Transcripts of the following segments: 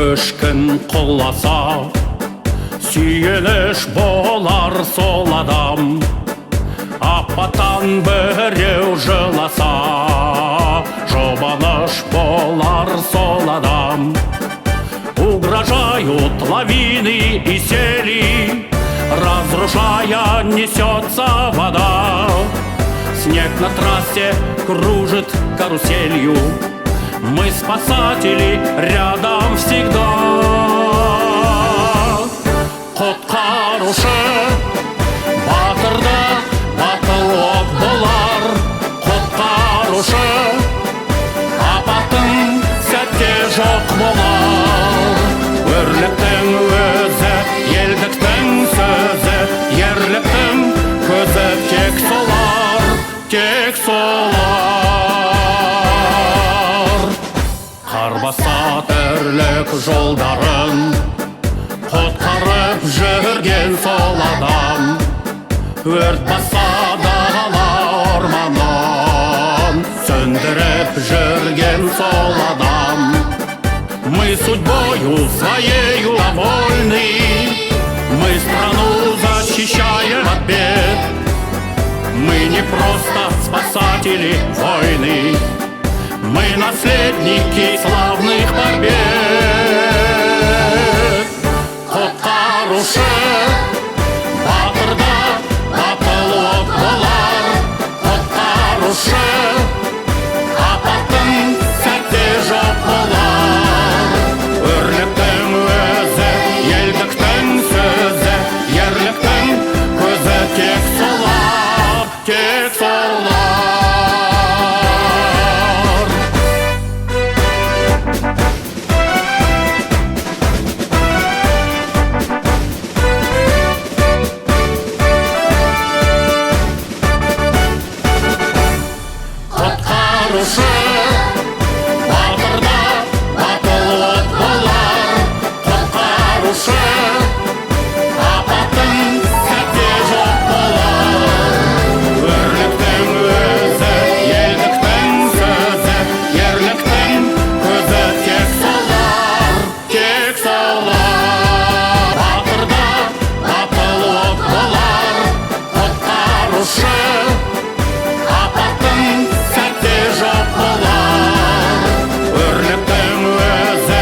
Өшкін құласа, сүйеніш болар сол адам. Апаттан біреу жыласа, жұбаныш болар сол адам. Угрожают лавины и сели, разрушая несется вода. Снег на трассе кружит каруселью, мы спасатели рядом всегда. Құтқарушы батырда батылдық болар. Құтқарушы апаттың сәтте жоқ болар. Өрліктің өзі, елдіктің сөзі, ерліктің көзі тек солар, тек солар. Қарбаса тірлік жолдарын құтқарып жүрген сол адам. Өрт баса дала орманын сөндіріп жүрген сол адам. Мы судьбою своею довольны, мы страну защищаем от бед. Мы не просто спасатели войны, мы наследники славных побед. Құтқарушы батырда батылдық болар. Құтқарушы апаттың сәтте жоқ болар. Өрліктің өзі, елдіктің сөзі, ерліктің көзі тек солар, тек солар. Құтқарушы батырда батылдық болар. Құтқарушы апаттың сәтте жоқ болар. Өрліктің өзі, елдіктің сөзі, ерліктің көзі тек солар, тек солар. Батырда батылдық болар. Құтқарушы апаттың сәтте жоқ болар. Өрліктің өзі,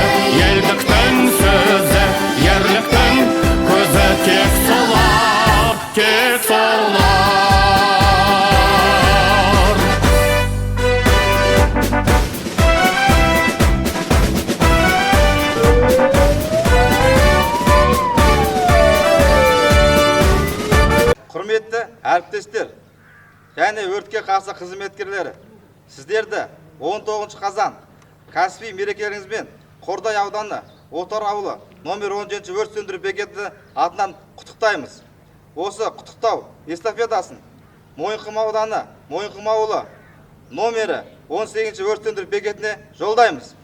елдіктің сөзі, ерліктің көзі тек солар, тек солар. Құрметті әріптестер және өртке қарсы қызметкерлері, сіздерді 19 қазан кәсіби мерекелеріңізбен Қордай ауданы Отар ауылы номер 17 өрт сөндіру бекеті атынан құттықтаймыз. Осы құттықтау эстафетасын Мойынқұм ауданы Мойынқұм ауылы номері 18 өрт сөндіру бекетіне жолдаймыз.